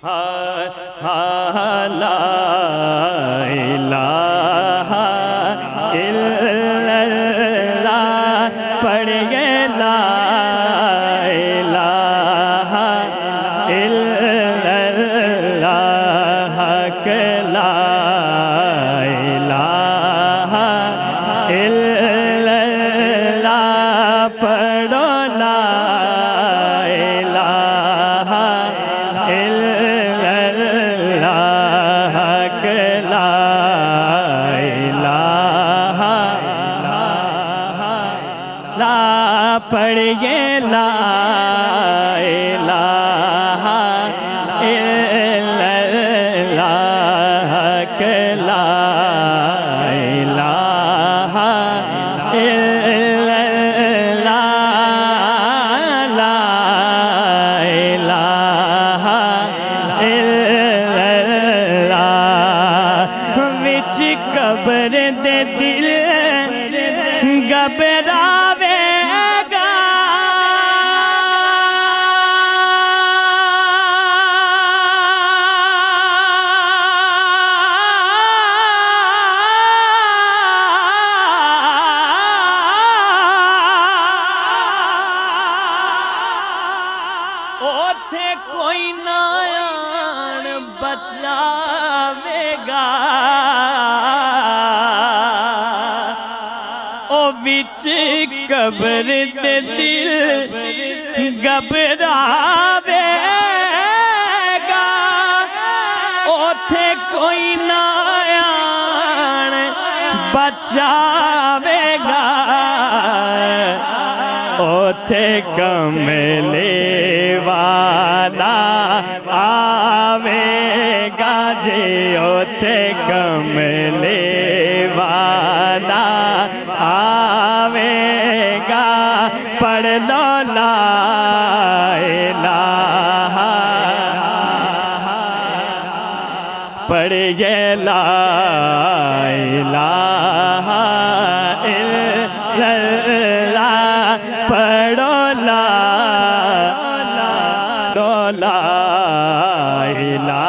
لا الہ الا اللہ پڑھیے لا الہ الا اللہ کہ لا الہ الا اللہ پڑھو لا الہ الا اللہ کہ لا الہ لا پڑھیے لا الہ الا اللہ کہ لا الہ الا اللہ لا الہ الا اللہ وچ قبر دے دل گھبراوے گا اوتھے کوئی نہ آن بچاوے گا او وچ قبر دے دل گھبراوے گا اوتھے کوئی نہ آن بچاوے گا اوتھے کملے والا آوے گا جی اوتھے کملے والا آوے گا پڑھ لو لا الہ پڑھیے لا الہ الا اللہ پڑھو لا لا الہ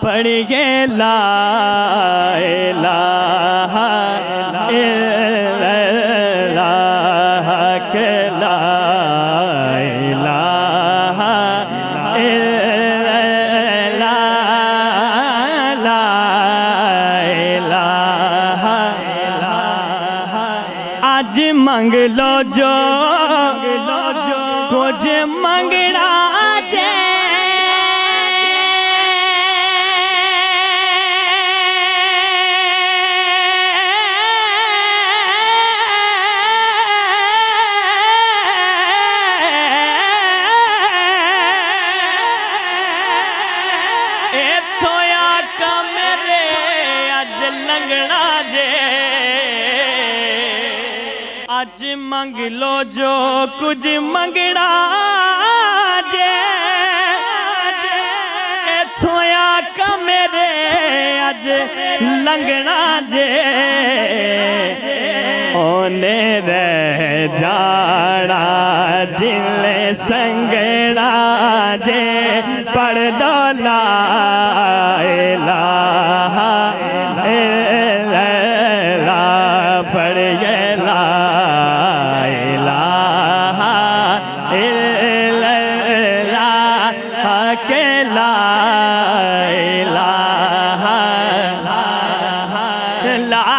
پڑھیے لا الہ الا اللہ کہ لا الہ الا اللہ لا الہ آج منگ لو جو کچھ منگنا جے ایتھوں آقا میرے اج لنگنا جے اج منگ لو جو کچھ منگنا جے ایتھوں آقا میرے اج لنگنا جے اونے رہ جانا جلے سنگنا جے پڑھ لو لا الہ الا اللہ پڑھیے لا الہ الا اللہ کہ لا الہ لا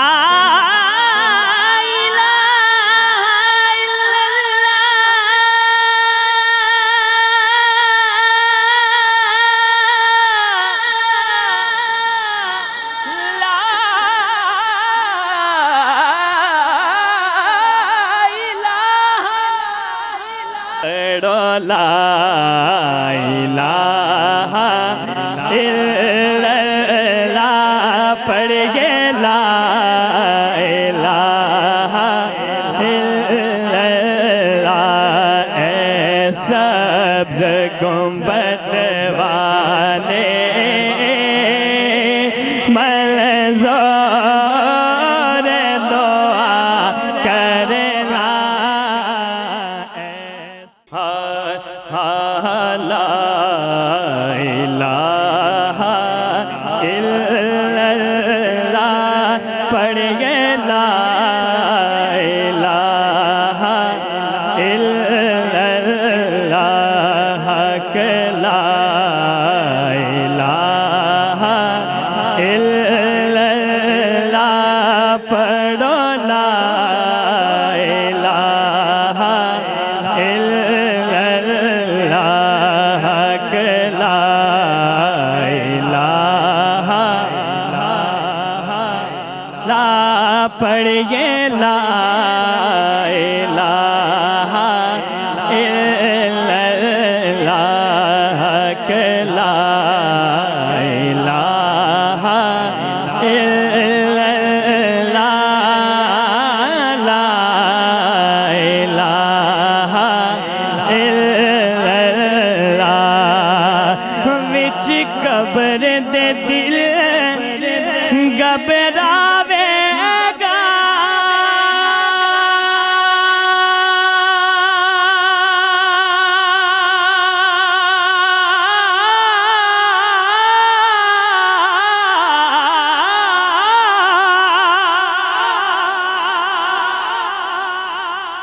لا الہ الا اللہ پڑھیے لا الہ الا اللہ اے سبز گنبد والے منظور دعا کرنا لا الہ الا اللہ پڑھیے لا الہ الا اللہ کہ لا الہ الا اللہ پڑھو لا الہ الا اللہ کہ لا الہ لا پڑھیے لا الہ الا اللہ کہ لا الہ الا اللہ لا الہ الا اللہ وچ قبر دے دل گھبراوے گا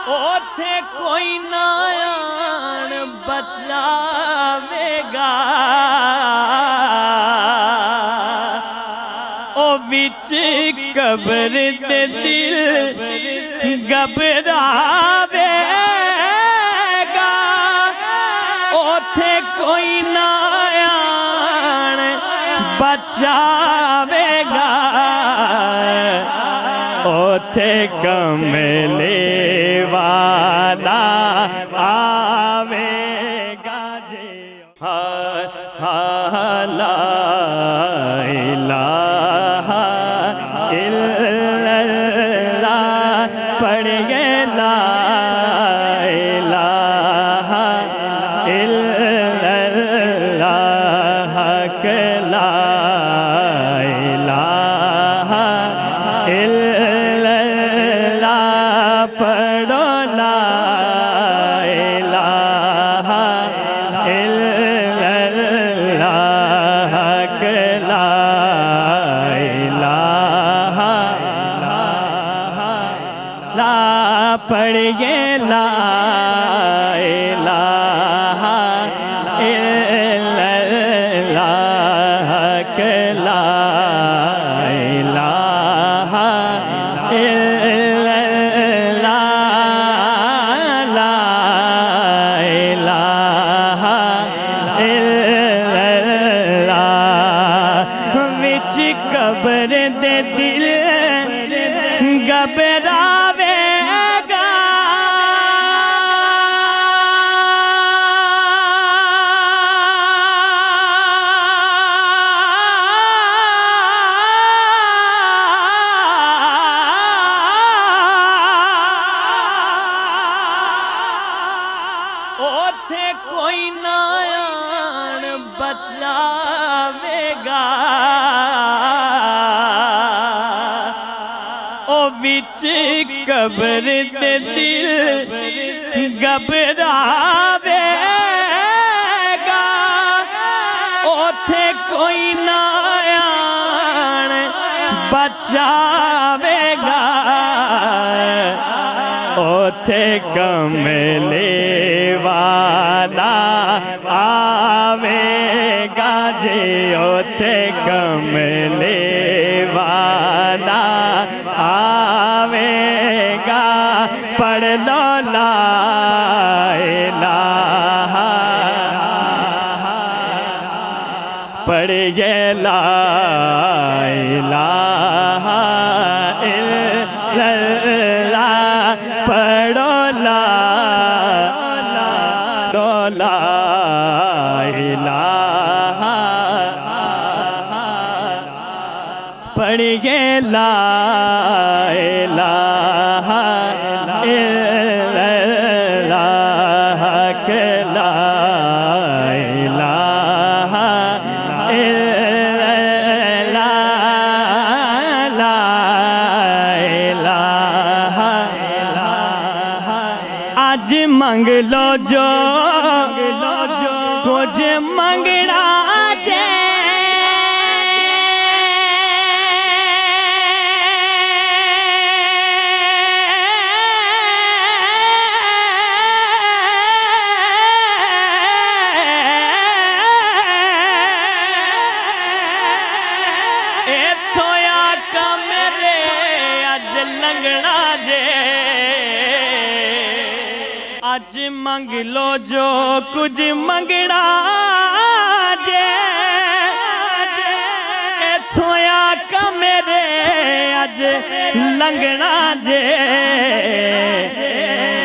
اوتھے کوئی نہ آن بچاوے گا او وچ قبر دے دل گھبراوے گا اوتھے کوئی نہ آن بچاوے گا اوتھے کملے والا آوے گا جی لا الہ الا اللہ پڑھیے لا الہ الا اللہ کہ لا الہ الا اللہ پڑھو لا الہ الا اللہ کہ لا الہ لا پڑھیے لا الہ الا اللہ کہ لا الہ الا اللہ لا الہ الا اللہ وچ قبر دے دل گھبراوے گا اوتھے کوئی نہ آن بچاوے گا او وچ قبر دے دل گھبراوے گا اوتھے کوئی نہ آن بچاوے گا اوتھے کملے والا آوے گا جی اوتھے کملے والا آوے گا پڑھ لو لا الہ پڑھیے لا الہ الا اللہ پڑھو لا لا الہ پڑھیے لا الہ الا اللہ کہ لا الہ الا اللہ لا الہ آج منگ لو جو کچھ منگنا جے اج منگ لو جو کچھ منگنا جے ایتھوں آقا میرے اج لنگنا جے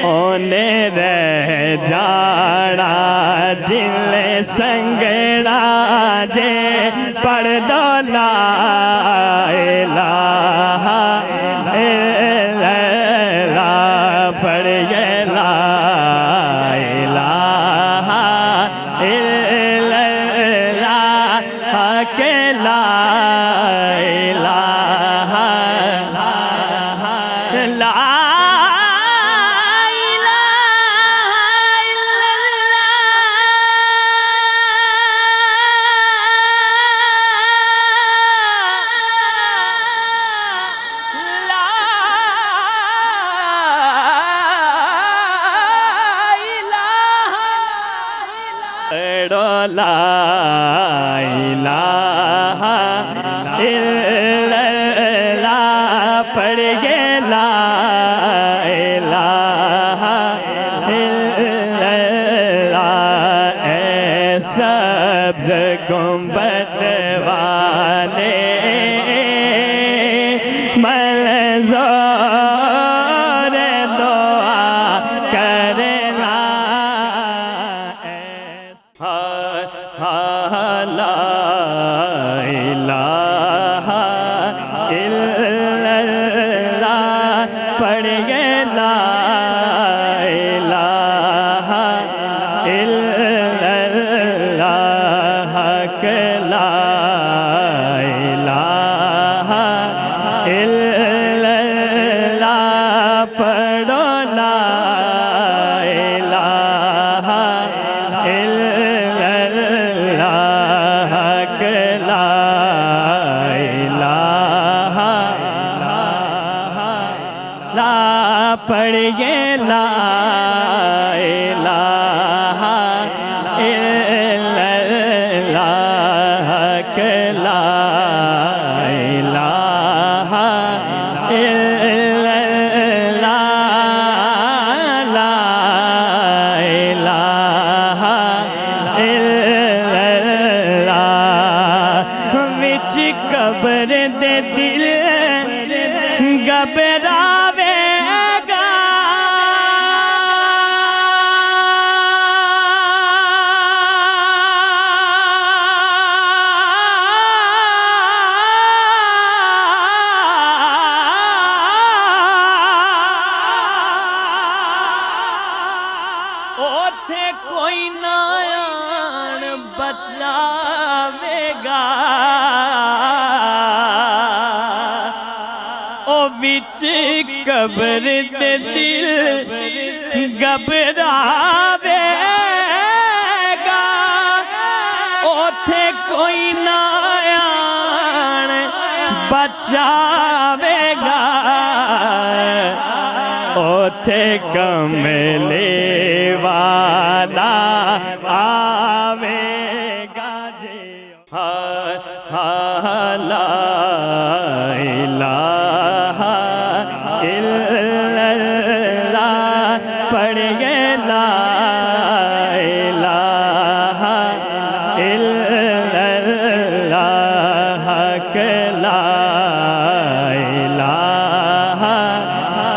اونے رہ جانا جلے سنگنا جے پڑھ دو لا الہ الا اللہ پڑھ یہ لا لا الہ الا اللہ پڑھیے لا الہ الا اللہ اے سبز گنبد والے منظور دعا کرنا لا الہ الا اللہ پڑھیے لا الہ الا اللہ حق لا الہ الا اللہ پڑھو لا الہ پڑھیے لا الہ الا اللہ لا الہ الا اللہ لا الہ الا اللہ وچ قبر دے دل گھبراوے اوتھے کوئی نہ آن بچاوے گا او وچ قبر تے دل گھبراوے گا اوتھے کوئی نہ آن بچاوے گا اوتھے کملے والا آوے گا جی لا الہ الا اللہ پڑھیے لا الہ الا اللہ حق لا الہ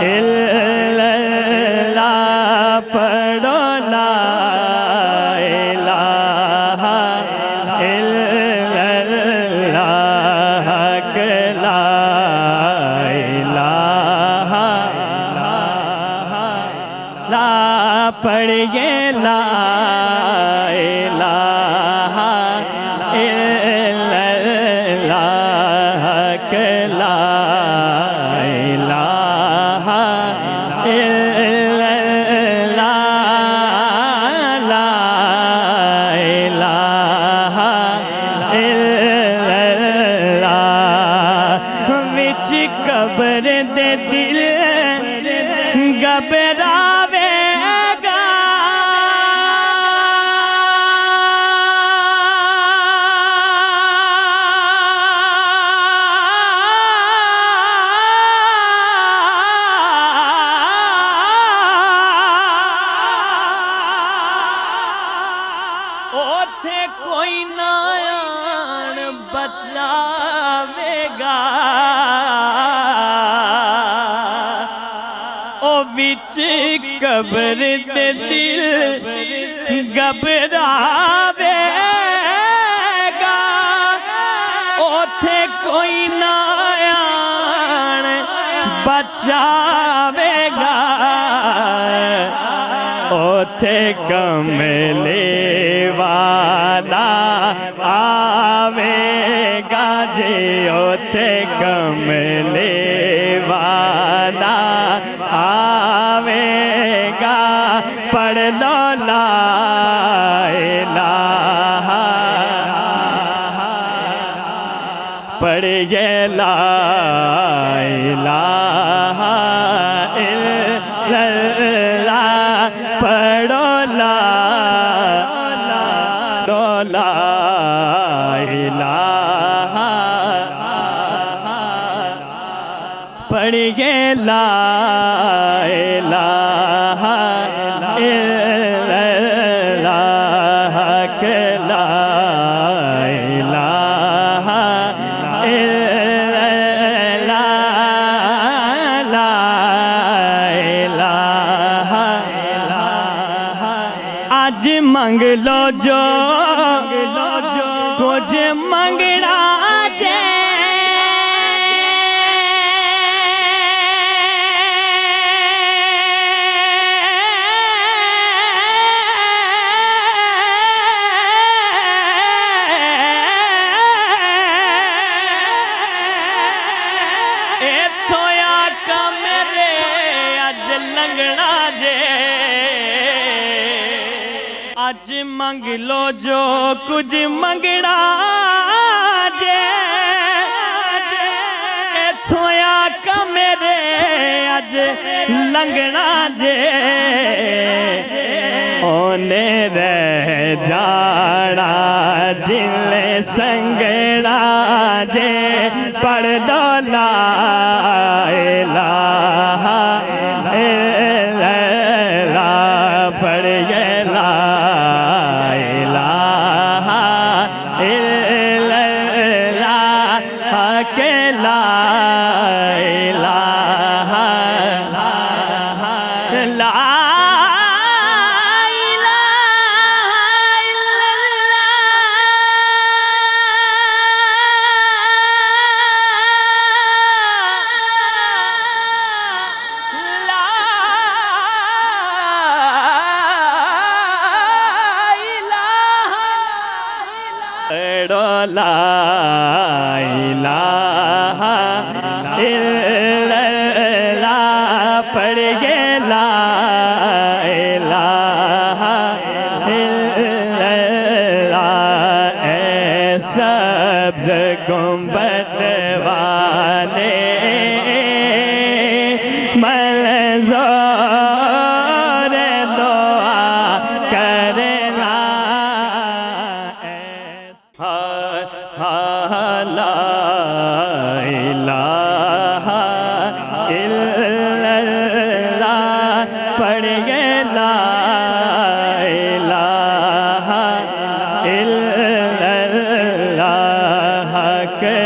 الا اللہ پڑھو لا الہ الا اللہ حق لا الہ لا پڑھیے لا الہ الا اللہ حق لا الہ الا اللہ لا الہ اوتھے کوئی نہ آن بچاوے گا او وچ قبر دے دل گھبراوے گا اوتھے کوئی نہ آن بچاوے گا اوتھے کملے والا آوے گا جی اوتھے کملے والا آوے گا پڑھ لو لا الہ پڑھیے لا الہ الا اللہ پڑھو لا الہ پڑھیے لا الہ الا اللہ کہ لا الہ الا اللہ لا الہ آج منگ لو جو کچھ منگنا جے ایتھوں آقا میرے اج لنگنا جے اج منگ لو جو کچھ منگنا جے ایتھوں آقا میرے اج لنگنا جے اونے رہ جانا جل سنگنا جے پڑھ دو لا الہ الا اللہ پڑھیے لا الہ الا اللہ کہ لا الہ لا لا الہ الا اللہ پڑھیے لا الہ الا اللہ اے سبز گنبد والے منظور دعا کرنا لا الہ الا اللہ پڑھیے لا الہ الا اللہ کہ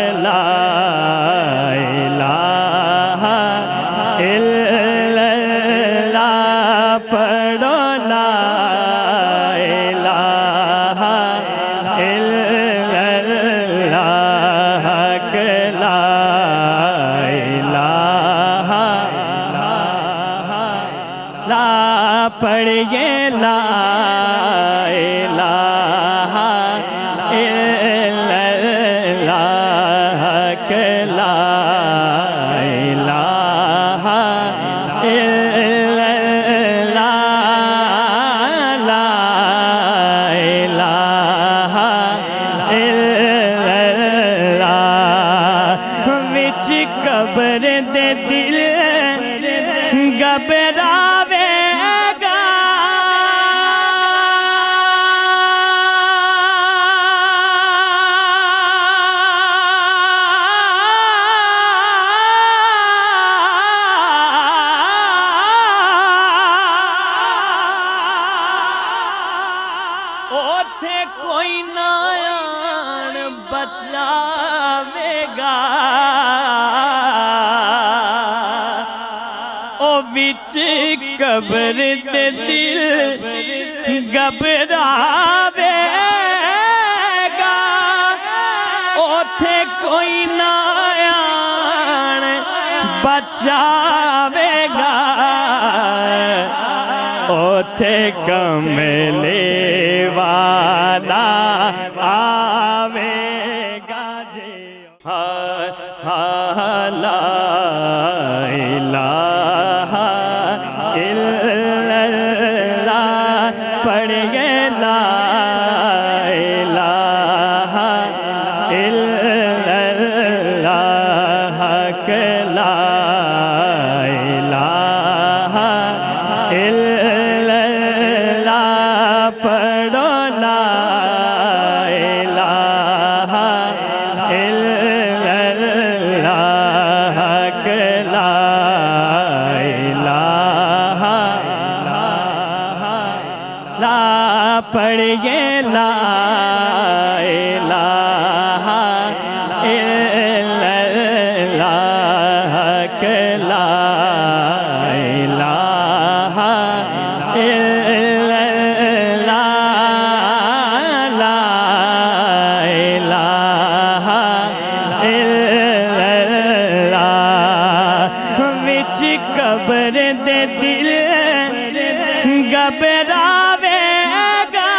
اوتھے کوئی نہ آن بچاوے گا او وچ قبر دے دل گھبراوے گا اوتھے کوئی نہ آن بچاوے گا اوتھے کملے والا آوے گا جے لا الہ الا اللہ پڑھئے لا الہ الا اللہ حق لا الہ الا اللہ پڑھو لا الہ الا اللہ حق لا الہ لا پڑھئے لا الہ الا اللہ حق لا الہ الا اللہ لا الہ الا اللہ وچ قبر دے دل گھبراوے گا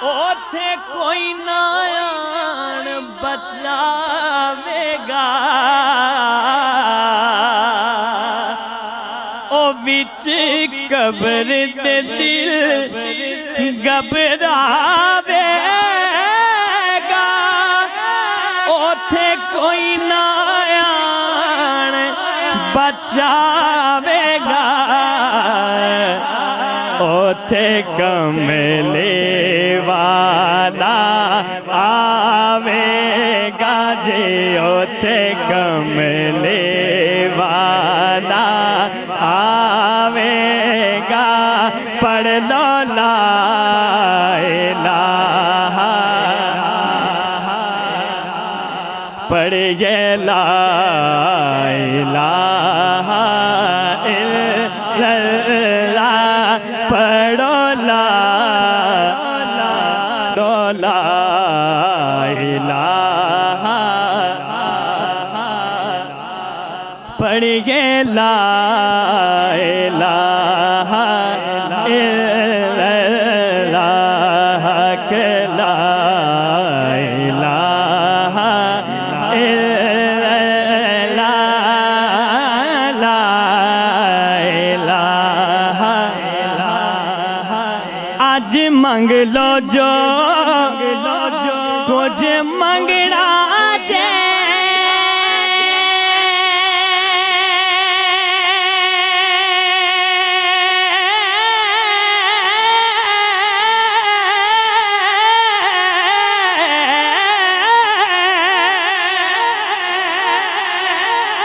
اوتھے کوئی نہ آن بچاوے گا او وچ قبر دے دل گھبراوے گا اوتھے کوئی نہ آن بچاوے گا اوتھے کملے والا آوے گا جے اوتھے کملے والا آوے گا پڑھ لو لا الہ پڑھئے لا الہ الا اللہ پڑھو لا لا الہ پڑھئے لا الہ الا اللہ حق لا الہ الا اللہ لا الہ آج منگ لو جو کچھ منگنا جے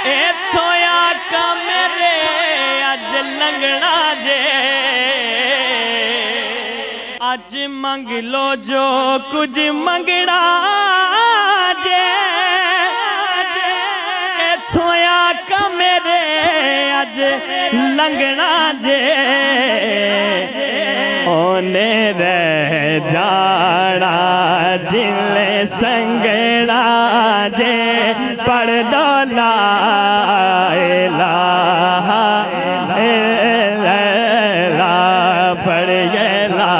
ایتھوں آقا میرے اج لنگنا جے اج منگ لو جو کچھ منگنا جے ایتھوں آقا میرے اج لنگنا جے اونے رہ جانا جلے سنگنا جے پڑھ دو لا الہ الا اللہ پڑھئے لا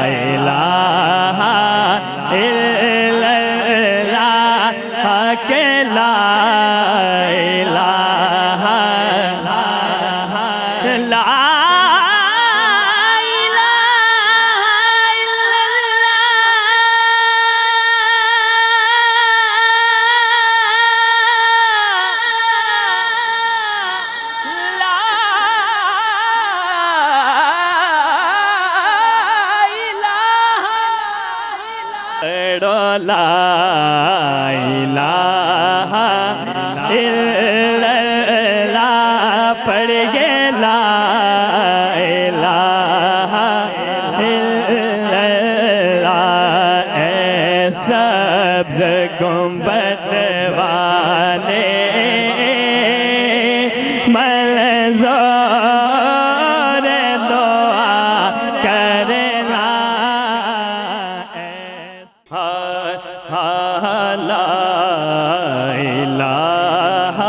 الہ الا اللہ حق لا الہ لا پڑھو لا الہ الا اللہ پڑھیے لا الہ الا اللہ اے سبز گنبد والے منظور دعا کرنا لا الہ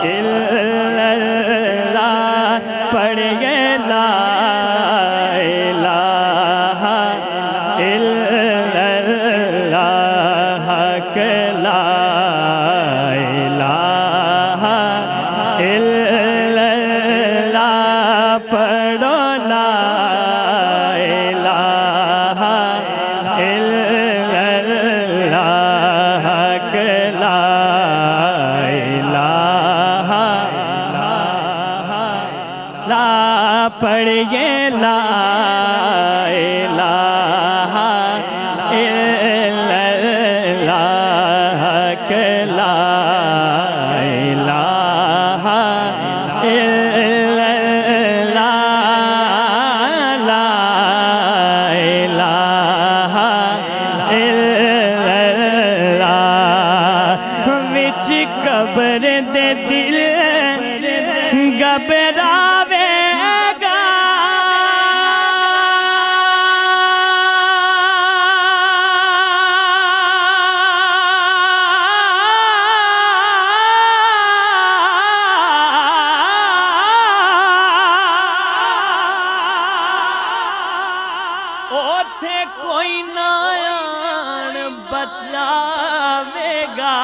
الا اللہ پڑھیے لا الہ الا اللہ حق لا الہ الا اللہ پڑھو لا الہ الا اللہ حق لا الہ لا پڑھیے لا الہ الا اللہ حق لا الہ الا اللہ لا الہ الا اللہ وچ قبر دے دل گھبراوے گا اوتھے کوئی نہ آن بچاوے گا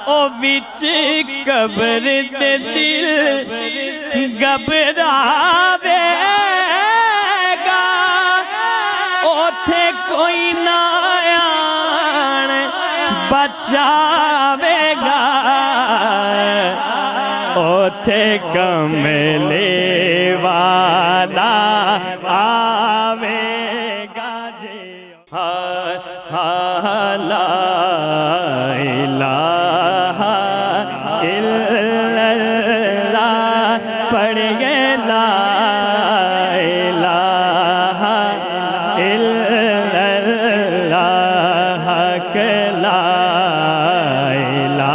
او وچ قبر دے دل گھبراوے گا اوتھے کوئی نہ آن بچاوے گا اوتھے کملے والا آوے گا جی لا الہ الا اللہ پڑھیے لا الہ الا اللہ حق لا الہ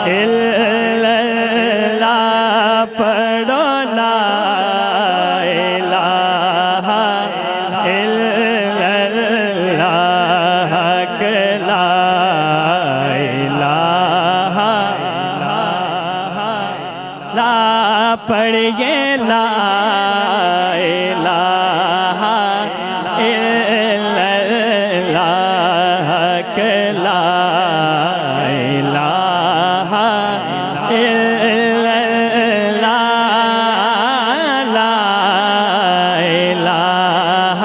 الا اللہ پڑھو لا الہ الا اللہ حق لا الہ لا پڑھیے لا الہ الا اللہ حق لا الہ الا اللہ لا الہ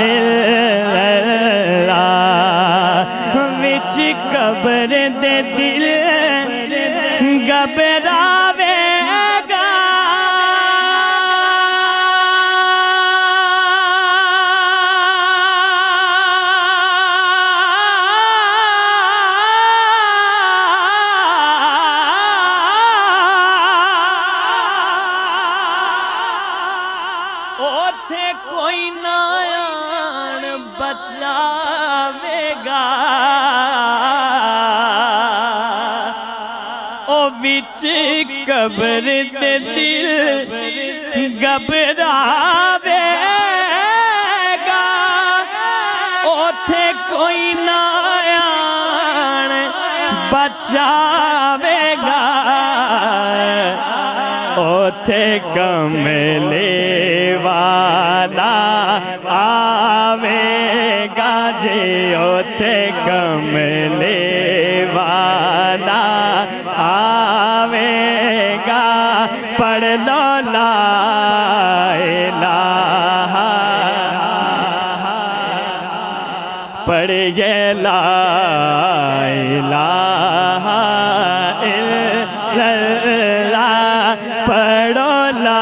الا اللہ وچ قبر دے دل گھبراوے گا اوتھے کوئی نہ آن بچاوے گا او وچ قبر دے دل گھبراوے گا اوتھے کوئی نہ آن بچاوے گا اوتھے کملے والا آوے گا جی اوتھے کملے والا آوے گا پڑھ لو لا الہ پڑھیے لا الہ الا اللہ پڑھو لا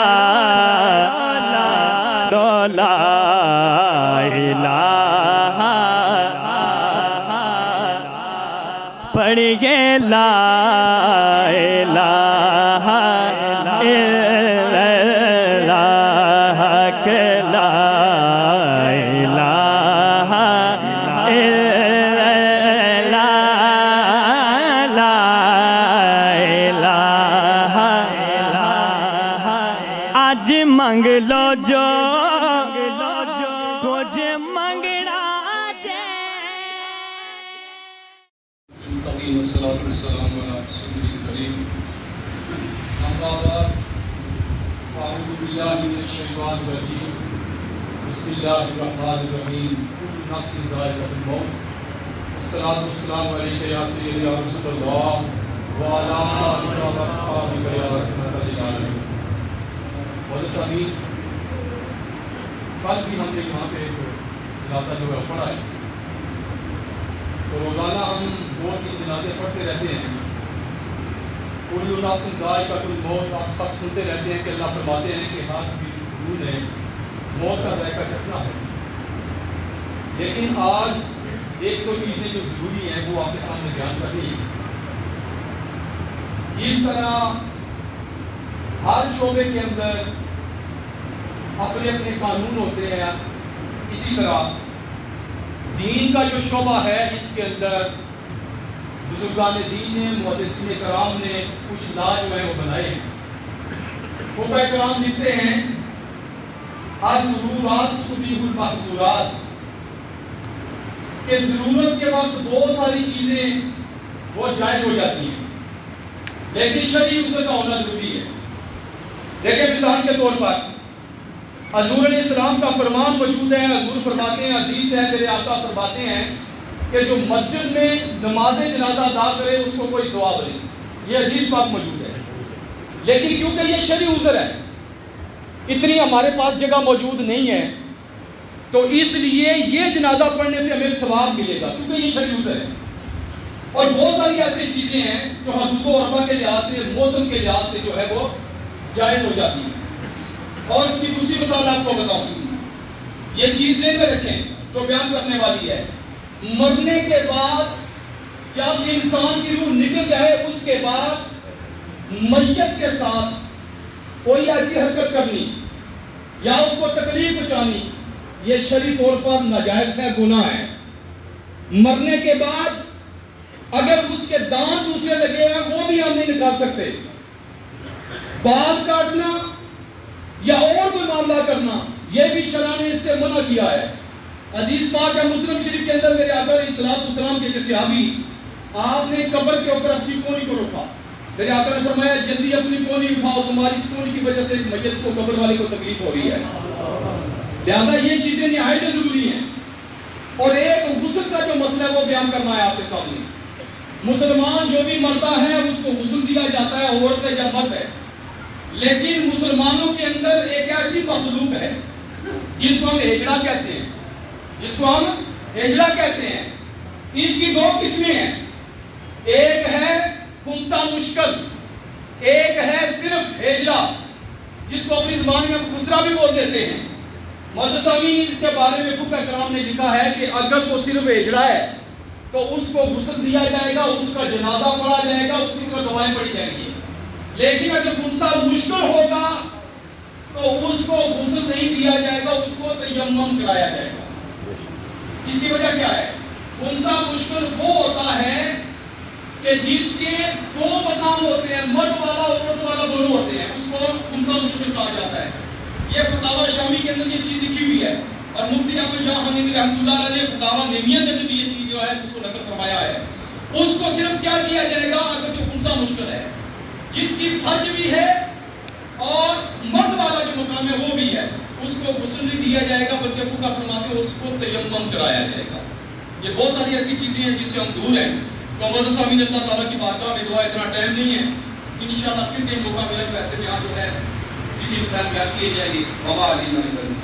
آج منگ لو جو کچھ منگنا جے والصلاة والسلام على رسوله الكريم أما بعد أعوذ بالله من الشيطان الرجيم بسم الله الرحمن الرحيم كل نفس ذائقة الموت والصلاة والسلام عليك يا سيدي يا رسول الله وعلى آلك وأصحابك يا رحمة للعالمين والسلام کل بھی ہم نے یہاں پہ جنازہ جو ہے پڑھا ہے تو روزانہ ہم 2-3 جنازے پڑھتے رہتے ہیں کل نفس ذائقۃ الموت آپ سب سنتے رہتے ہیں کہ اللہ فرماتے ہیں کہ ہر بھی روح نے موت کا ذائقہ چکھنا ہے لیکن آج ایک دو چیزیں جو ضروری ہیں وہ آپ کے سامنے بیان کرنی ہے جس طرح ہر شعبے کے اندر اپنے اپنے قانون ہوتے ہیں اسی طرح دین کا جو شعبہ ہے اس کے اندر بزرگان دین نے محدثین کرام نے کچھ لا جو ہے وہ بنائے ہیں فقہ کرام لکھتے ہیں الضرورات تبیح المحظورات کہ ضرورت کے وقت بہت ساری چیزیں وہ جائز ہو جاتی ہیں لیکن شرعی عذر کا ہونا ضروری ہے دیکھیں مثال کے طور پر حضور علیہ السلام کا فرمان موجود ہے حضور فرماتے ہیں حدیث ہے میرے آقا فرماتے ہیں کہ جو مسجد میں نماز جنازہ ادا کرے اس کو کوئی ثواب نہیں یہ حدیث پاک موجود ہے لیکن کیونکہ یہ شرعی عذر ہے اتنی ہمارے پاس جگہ موجود نہیں ہے تو اس لیے یہ جنازہ پڑھنے سے ہمیں ثواب ملے گا کیونکہ یہ شرعی عذر ہے اور بہت ساری ایسی چیزیں ہیں جو حدود و عربہ کے لحاظ سے موسم کے لحاظ سے جو ہے وہ جائز ہو جاتی ہیں اور اس کی دوسری مثال آپ کو بتاؤں یہ چیز ذہن میں رکھیں تو بیان کرنے والی ہے مرنے کے بعد جب انسان کی روح نکل جائے اس کے بعد میت کے ساتھ کوئی ایسی حرکت کرنی یا اس کو تکلیف پہنچانی یہ شرعی طور پر ناجائز ہے گناہ ہے مرنے کے بعد اگر اس کے دانت دوسرے لگے ہیں وہ بھی ہم نہیں نکال سکتے بال کاٹنا یا اور کوئی معاملہ کرنا یہ بھی شرع نے اس سے منع کیا ہے حدیث پاک ہے مسلم شریف کے اندر میرے آقا علیہ السلام کے ایک صحابی آپ نے قبر کے اوپر اپنی کونی کو رکھا میرے آقا نے فرمایا جلدی اپنی کونی اٹھاؤ تمہاری اس کونی کی وجہ سے میت کو قبر والے کو تکلیف ہو رہی ہے لہذا یہ چیزیں نہایت ضروری ہیں اور ایک غسل کا جو مسئلہ ہے وہ بیان کرنا ہے آپ کے سامنے مسلمان جو بھی مرتا ہے اس کو غسل دیا جاتا ہے عورت ہے یا مرد ہے لیکن مسلمانوں کے اندر ایک ایسی مخلوق ہے جس کو ہم ہجڑا کہتے ہیں اس کی 2 قسمیں ہیں ایک ہے خنثی مشکل ایک ہے صرف ہجڑا جس کو اپنی زبان میں خسرا بھی بول دیتے ہیں محدثین کے بارے میں فقہ کرام نے لکھا ہے کہ اگر وہ صرف ہجڑا ہے تو اس کو غسل دیا جائے گا اس کا جنازہ پڑھا جائے گا اسی پر دعائیں پڑھی جائیں گی لیکن اگر خنثی مشکل ہوگا تو اس کو غسل نہیں دیا جائے گا اس کو تیمم کرایا جائے گا اس کی وجہ کیا ہے خنثی مشکل وہ ہوتا ہے کہ جس کے 2 مقام ہوتے ہیں مرد والا عورت والا دونوں ہوتے ہیں اس کو خنثی مشکل کہا جاتا ہے یہ فتاوی شامی کے اندر یہ چیز لکھی ہوئی ہے اور مفتی احمد جہاں حنیفی رحمۃ اللہ علیہ نے فتاوی نمیہ کے اندر بھی یہ چیز جو ہے اس کو نقل فرمایا ہے اس کو صرف کیا کیا جائے گا اگر جو خنثی مشکل ہے جس کی فرج بھی ہے اور مرد والا جو مقام ہے وہ بھی ہے اس کو غسل نہیں دیا جائے گا بلکہ فقہ فرماتے ہیں اس کو تیمم کرایا جائے گا یہ بہت ساری ایسی چیزیں ہیں جس سے ہم دور ہیں تو محمد سامین اللہ تعالیٰ کی بارگاہ میں دعا اتنا ٹائم نہیں ہے انشاءاللہ پھر کہیں موقع ملے تو ایسے بیان جو ہے جتنی مثال بیان کیے جائے گی وما علینا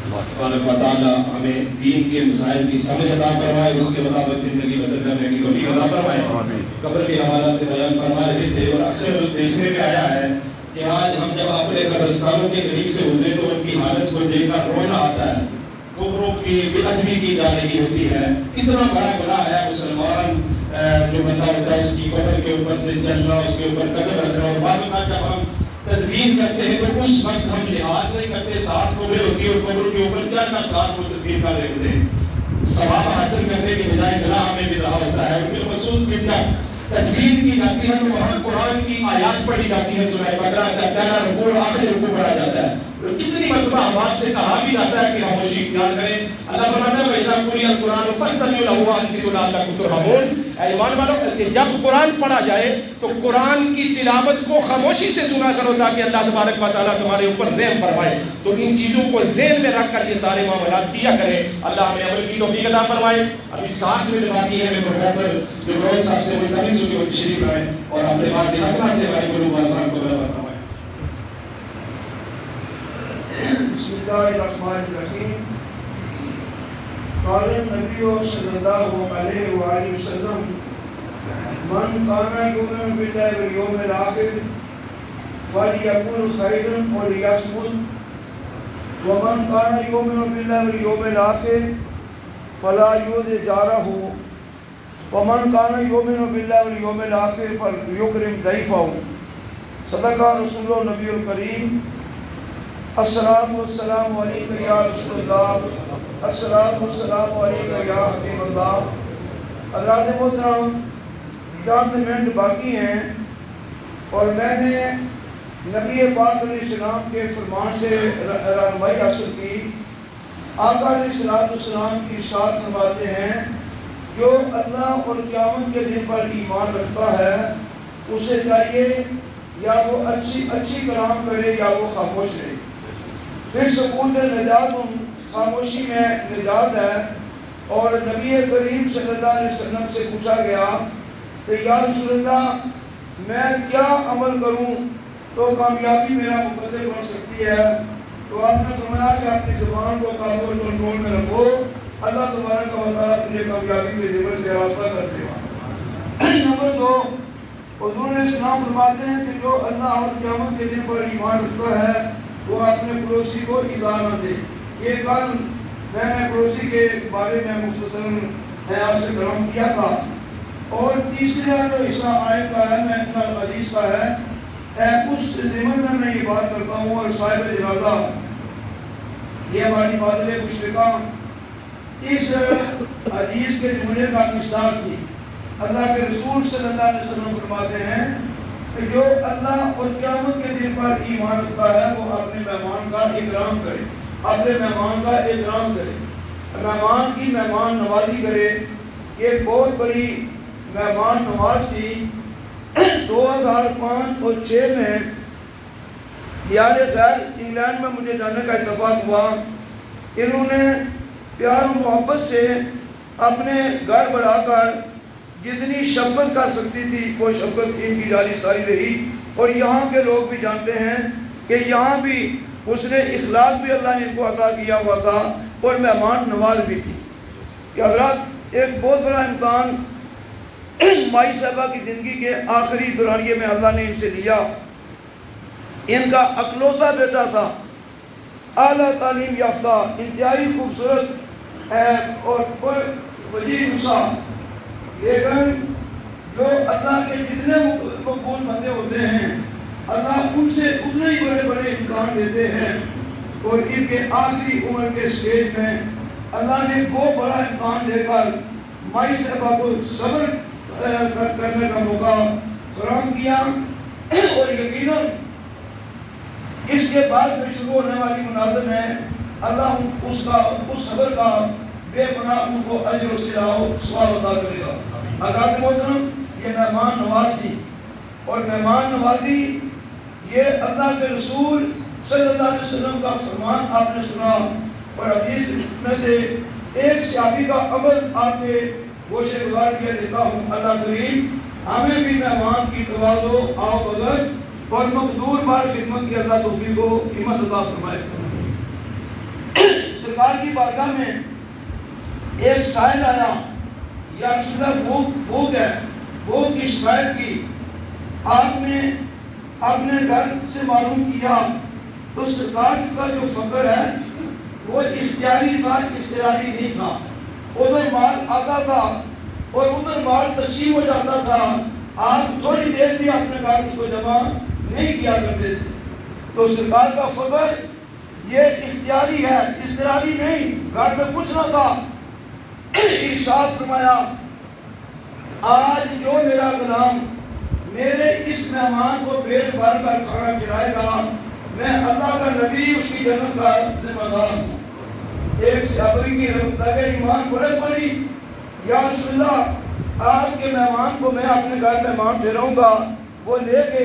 اللہ تعالیٰ ہمیں دین کے مسائل کی سمجھ عطا فرمائے اس کے مطابق زندگی بسر کرنے کی توفیق عطا فرمائے قبر کے حوالہ سے بیان فرما رہے تھے اور اکثر دیکھنے میں آیا ہے کہ آج ہم جب اپنے قبرستانوں کے قریب سے گزرے تو ان کی حالت کو دیکھ کر رونا آتا ہے قبروں کی بے ادبی کی جا رہی ہوتی ہے اتنا بڑا گناہ ہے مسلمان جو بندہ ہوتا ہے اس کی قبر کے اوپر سے چلنا اس کے اوپر قدم رکھنا اور بعض اوقات جب ہم تدفین کرتے ہیں تو اس وقت ہم لحاظ نہیں کرتے ساتھ قبریں ہوتی ہے اور قبروں کے اوپر چلنا ساتھ کو تدفین کر رکھتے ہیں ثواب حاصل کرنے کی بجائے گناہ ہمیں بھی رہا ہوتا ہے بالخصوص تدوین کی جاتی ہے تو وہاں قرآن کی آیات پڑھی جاتی ہے، سورہ بقرہ کا پہلا رکوع آخری رکوع پڑھا جاتا ہے، اور کتنی مرتبہ آواز سے کہا بھی جاتا ہے کہ خاموشی اختیار کریں۔ اللہ فرماتا ہے وَإِذَا قُرِئَ الْقُرْآنُ فَاسْتَمِعُوا لَهُ وَأَنصِتُوا لَعَلَّكُمْ تُرْحَمُونَ۔ اے ایمان والو کہ جب قرآن پڑھا جائے تو قرآن کی تلاوت کو خاموشی سے سنا کرو تاکہ اللہ تبارک و تعالیٰ تمہارے اوپر رحم فرمائے۔ تو ان چیزوں کو ذہن میں رکھ کر یہ سارے معاملات کیا کریں۔ اللہ ہمیں عمل کی توفیق عطا فرمائے۔ ابھی 7 منٹ باقی ہے، میں پروفیسر جبرائیل صاحب سے ملتمس ہوں کہ وہ تشریف لائیں اور اپنے بات حسنہ سے ہماری قلوب والبان کو بلند فرمائیں۔ بسم اللہ الرحمن الرحیم۔ قال النبی صلی اللہ علیہ وآلہ وسلم من کان یؤمن باللہ والیوم الآخر فلیقل خیرا ولیصمت ومن کان یؤمن باللہ والیوم الآخر فلا یؤذ جارہ ومن کان یؤمن باللہ والیوم الآخر فلیکرم ضیفہ۔ صدق رسول النبی الکریم۔ السلام والسلام علیکم یا رسول اللہ، السلام والسلام علیکم یا حبیب اللہ۔ حضرات محترم، چند منٹ باقی ہیں اور میں نے نبی پاک علیہ السلام کے فرمان سے رہنمائی حاصل کی۔ آقا علیہ السلام کی ارشاد فرماتے ہیں جو اللہ اور قیامت کے دن پر ایمان رکھتا ہے اسے چاہیے یا وہ اچھی کلام کرے یا وہ خاموش رہے۔ پھر سکوت نجات خاموشی میں نجات ہے۔ اور نبی کریم صلی اللہ علیہ وسلم سے پوچھا گیا کہ یا رسول اللہ میں کیا عمل کروں تو کامیابی میرا مقدر بن سکتی ہے؟ تو آپ نے فرمایا کہ اپنی زبان کو قابو اور کنٹرول میں رکھو، اللہ تبارک و تعالیٰ تجھے کامیابی کے زیور سے راستہ کر دے گا۔ نمبر 2، حضور علیہ السلام فرماتے ہیں کہ جو اللہ اور قیامت کے دن پر ایمان رکھتا ہے وہ اپنے پڑوسی کو ایذا نہ دے۔ یہ کل میں نے پڑوسی کے بارے میں مختصر آپ سے کلام کیا تھا۔ اور تیسرا جو حصہ آیت کا ہے میں حدیث کا ہے، اس ضمن میں یہ بات کرتا ہوں اور صاحب جنازہ یہ ہماری بادل مشرقہ اس حدیث کے جملے کا مصداق تھی۔ اللہ کے رسول صلی اللہ علیہ وسلم فرماتے ہیں کہ جو اللہ اور قیامت کے دن پر ایمان رکھتا ہے وہ اپنے مہمان کا اکرام کرے، اپنے مہمان کا احترام کرے، مہمان کی مہمان نوازی کرے۔ یہ بہت بڑی مہمان نواز تھی۔ 2005 اور 2006 میں دیار خیر انگلینڈ میں مجھے جانے کا اتفاق ہوا۔ انہوں نے پیار و محبت سے اپنے گھر بڑھا کر جتنی شفقت کر سکتی تھی وہ شفقت ان کی جاری ساری رہی۔ اور یہاں کے لوگ بھی جانتے ہیں کہ یہاں بھی حسن اخلاق بھی اللہ نے ان کو عطا کیا ہوا تھا اور مہمان نواز بھی تھی۔ کہ حضرات ایک بہت بڑا امتحان مائی صاحبہ کی زندگی کے آخری دورانیے میں اللہ نے ان سے لیا۔ ان کا اکلوتا بیٹا تھا، اعلیٰ تعلیم یافتہ، انتہائی خوبصورت اور وجیح غصہ، لیکن جو اللہ کے جتنے مقبول بندے ہوتے ہیں اللہ ان سے اتنے ہی بڑے بڑے امتحان دیتے ہیں۔ اور ان کے آخری عمر کے سٹیج میں اللہ نے وہ بڑا امتحان دے کر مائی صاحبہ کو صبر کرنے کا موقع فراہم کیا۔ اور یقیناً اس کے بعد میں شروع ہونے والی مناظر میں اللہ اس صبر کا بے پناہ ان کو اجر و ثواب عطا کرے گا۔ حضرات محترم، یہ مہمان نواز تھی اور مہمان نوازی یہ اللہ کے رسول صلی اللہ علیہ وسلم کا فرمان آپ نے سنا۔ اور حدیث میں سے ایک صحابی کا عمل آپ کے گوشے گزار کیا دیتا ہوں۔ اللہ کریم ہمیں بھی مہمان کی تواضع، آؤ بغض اور مقدور بار خدمت کی اللہ توفیق و ہمت عطا فرمائے۔ سرکار کی بارگاہ میں ایک سائل آیا، یا رسول اللہ بھوک ہے، بھوک کی شکایت کی۔ آپ نے اپنے گھر سے معلوم کیا تو سرکار کا جو فقر ہے وہ اختیاری تھا، اختیاری نہیں تھا۔ ادھر مال آتا تھا اور ادھر مال تقسیم ہو جاتا تھا، آپ تھوڑی دیر بھی اپنے گھر اس کو جمع نہیں کیا کرتے تھے۔ تو سرکار کا فقر یہ اختیاری ہے، اضطراری نہیں، گھر میں کچھ نہ تھا۔ ارشاد فرمایا آج جو میرا غلام میرے اس مہمان کو پیٹ بھر کر کھانا کھلائے گا، میں اللہ کا نبی اس کی جنت کا ذمہ دار ہوں۔ ایک صحابی کی لگے ایمان بڑے پڑی، یا رسول اللہ آپ کے مہمان کو میں اپنے گھر مہمان ٹھہراؤں گا، وہ لے کے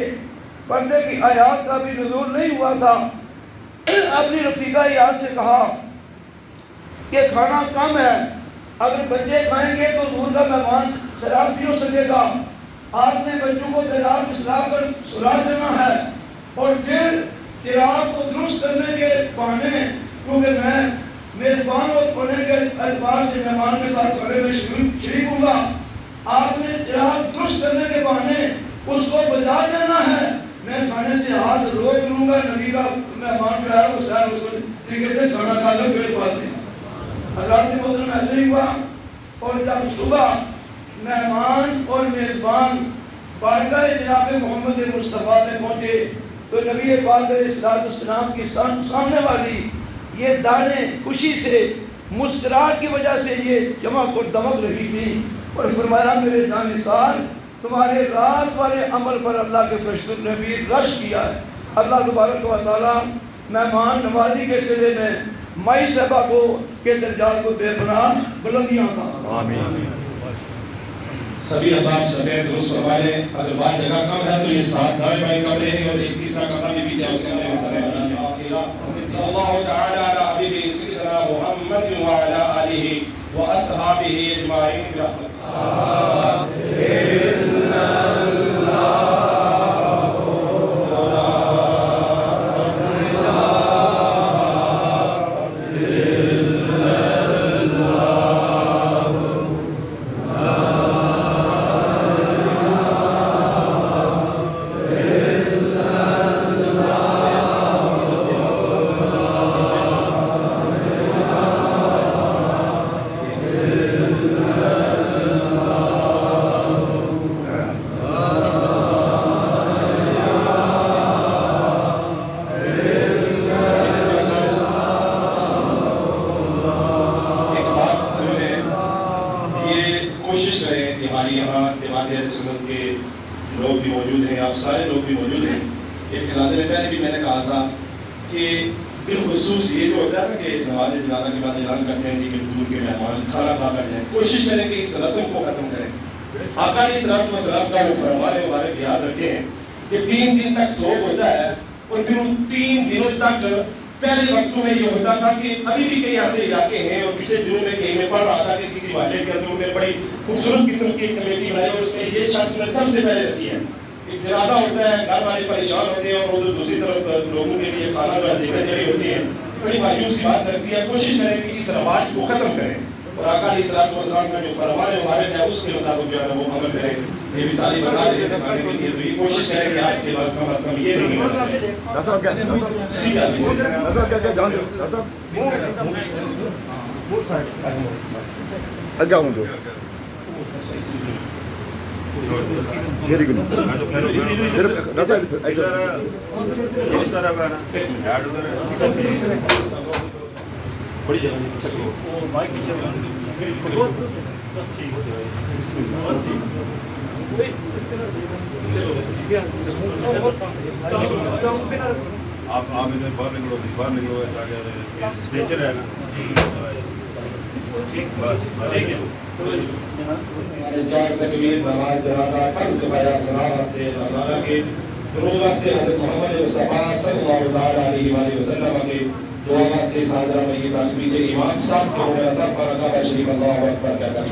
پردے کی آیات کا بھی نزول نہیں ہوا تھا، اپنی رفیقہ یاد سے کہا کہ کھانا کم ہے، اگر بچے کھائیں گے تو حضور کا مہمان سیراب بھی ہو سکے گا، آپ نے بچوں کو تیراب اسلا کر سلا دینا ہے، اور پھر قرات کو درست کرنے کے بہانے، کیونکہ میں میزبان ہونے کے اعتبار سے مہمان کے ساتھ کھڑے میں شریک ہوں گا، آپ نے قرات درست کرنے کے بہانے اس کو بجا دینا ہے، میں کھانے سے ہاتھ روک لوں گا، نبی کا مہمان جو ہے وہ سیر اس کو طریقے سے کھانا کھا کر پیٹ پاتے ہیں۔ حضرات محترم ایسے ہی ہوا، اور جب صبح مہمان اور میزبان بارگاہ جناب محمد مصطفیٰ میں پہنچے تو نبی پاک علیہ السلام کی سامنے والی یہ دانے خوشی سے مسکراہٹ کی وجہ سے یہ چمک اور دمک رہی تھی، اور فرمایا میرے جانثار تمہارے رات والے عمل پر اللہ کے فرشتوں نے بھی رش کیا ہے۔ اللہ تبارک و تعالیٰ مہمان نوازی کے سلسلے میں مائی صاحبہ کو کے درجات کو بے پناہ بلندیاں کا آمین۔ سبھی احباب سفید درست فرما لیں، اگر بات جگہ کم ہے تو یہ ساتھ دائیں بائیں کمرے ہیں، اور ایک تیسرا کمرہ بھی پیچھے اس کے اندر صلی اللہ تعالی علی حبیبہ سیدنا محمد وعلی آلہ واصحابہ اجمعین برحمتہ۔ لوگ بھی موجود ہیں، آپ سارے لوگ بھی موجود ہیں۔ ایک جنازے میں پہلے بھی میں نے کہا تھا کہ بالخصوص یہ جو ہوتا ہے نا کہ نماز جنازہ کے بعد اعلان کرتے ہیں کہ حضور کے مہمان کھانا کھا کر جائیں، کوشش کریں کہ اس رسم کو ختم کریں۔ آقا علیہ الصلوۃ والسلام کا وہ فرمان مبارک یاد رکھیں کہ 3 دن تک سوگ ہوتا ہے، اور پھر ان 3 دنوں تک پہلے وقتوں میں یہ ہوتا تھا کہ ابھی بھی کئی ایسے علاقے ہیں، اور پچھلے دنوں میں کہیں میں پڑھ رہا تھا کہ کسی محلے کے اندر میں بڑی خوبصورت قسم کی کمیٹی بنائی، اور اس میں یہ شرط سب سے پہلے رکھی ہے کہ جنازہ ہوتا ہے، گھر والے پریشان ہوتے ہیں، اور ادھر دوسری طرف لوگوں کے لیے کھانا جو دیکھنے چلی ہوتی ہے، بڑی مایوس سی بات لگتی ہے۔ کوشش کریں کہ اس رواج کو ختم کریں، اور آقا علیہ الصلوۃ والسلام کا جو فرمان مبارک ہے اس کے مطابق جو ہے وہ عمل کریں۔ یہ بھی ساری بتا دیتے ہیں کھانے کے لیے، تو یہ کوشش کریں کہ آج کے بعد کم از کم یہ نہیں آپ ادھر باہر نکلو تاکہ نیچر ہے نا چار تکبیر نماز جنازہ فرض کفایہ سلام واسطے اللہ تعالیٰ کے درود واسطے حضرت محمد مصطفیٰ صلی اللہ علیہ وآلہ وسلم کے دعا واسطے حاضرہ میں یہ تاکہ پیچھے امام صاحب کے ہونے طرف پر رکعہ شریف اللہ اکبر کہتا ہے۔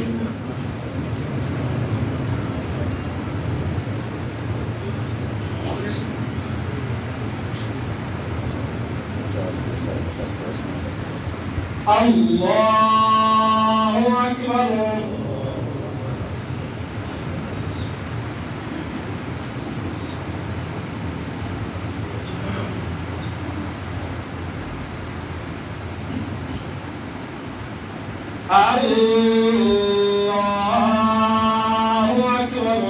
اللہ اکبر۔ اللہ اکبر۔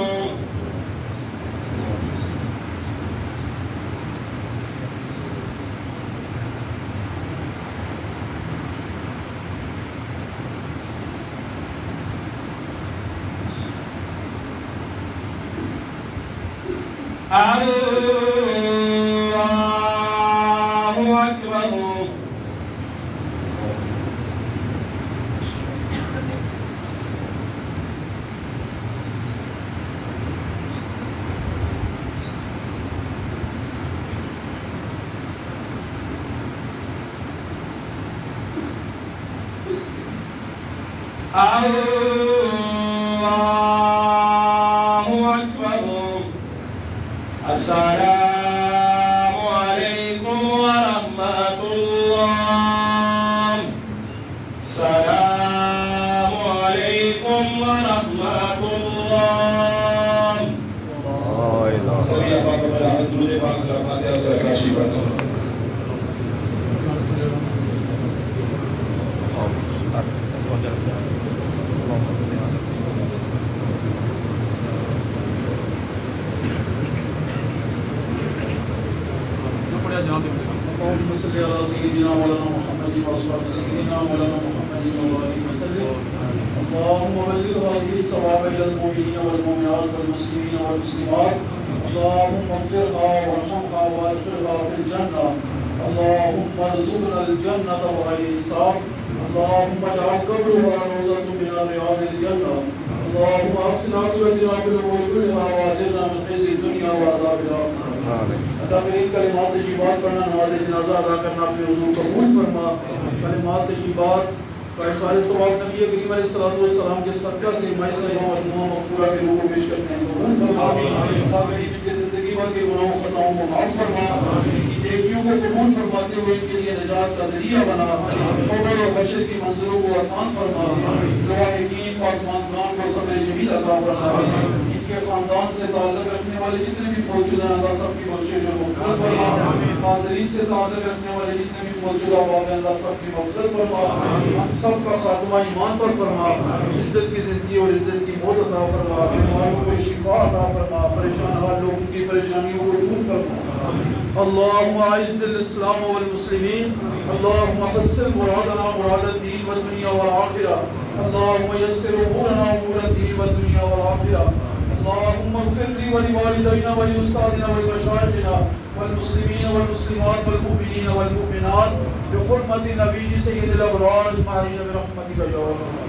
اللہ اکبر اللہ اکبر السلام علیکم ورحمۃ اللہ السلام علیکم ورحمۃ اللہ سبھی احباب برادر درود پاک صلی فاتحہ سے کاشی پڑھتے ہیں اللهم صل على سيدنا مولانا محمد وعلى سيدنا مولانا محمد وعلى وسلم اللهم بلغ هذه الثواب الى المؤمنين والمؤمنات والمسلمين والمسلمات اللهم اغفرها وارحمها وادخلها في الجنه اللهم ارزقنا الجنه بغير حساب اللهم اجعل قبرها روضه من رياض الجنه اللهم احسن عاقبتنا في الامور كلها واجرنا من خزي الدنيا وعذاب الاخره اللہ کریم کلمات طیبات پڑھنا نماز جنازہ ادا کرنا اپنے حضور قبول فرما کلمات طیبات کا احصال ثواب نبی کریم علیہ السلام کے صدقہ سے مائی صاحبہ مجموعہ مغفورہ کے روح کو پیش کرتے ہیں قبول فرما اللہ کریم ان کے زندگی بھر کے گناہوں خطاؤں کو معاف فرما ان کی نیکیوں کو قبول فرماتے ہوئے ان کے لیے نجات کا ذریعہ بنا قبر و حشر کی منزلوں کو آسان فرما دعا یقین پاسمان خان کو صبر جمیل عطا فرما کے خاندان سے تعلق رکھنے والے جتنے بھی موجود ہیں اللہ سب کی بخشش و مغفرت فرما حاضرین سے تعلق رکھنے والے جتنے بھی موجود ہیں اللہ سب کی مغفرت فرما ہم سب کا خاتمہ ایمان پر فرما عزت کی زندگی اور عزت کی موت عطا فرما بیماروں کو شفا عطا فرما پریشان حال لوگوں کی پریشانیوں کو دور فرما اللهم اعز الاسلام والمسلمين اللهم حسن مرادنا مراد الدين والدنيا والآخرة اللهم يسر امورنا امور الدين والدنيا والآخرة اللهم اغفر لي ولوالدينا ولأستاذنا ولمشايخنا والمسلمين والمسلمات والمؤمنين والمؤمنات بحرمة نبي سيد الأبرار أجمعين برحمتك يا رب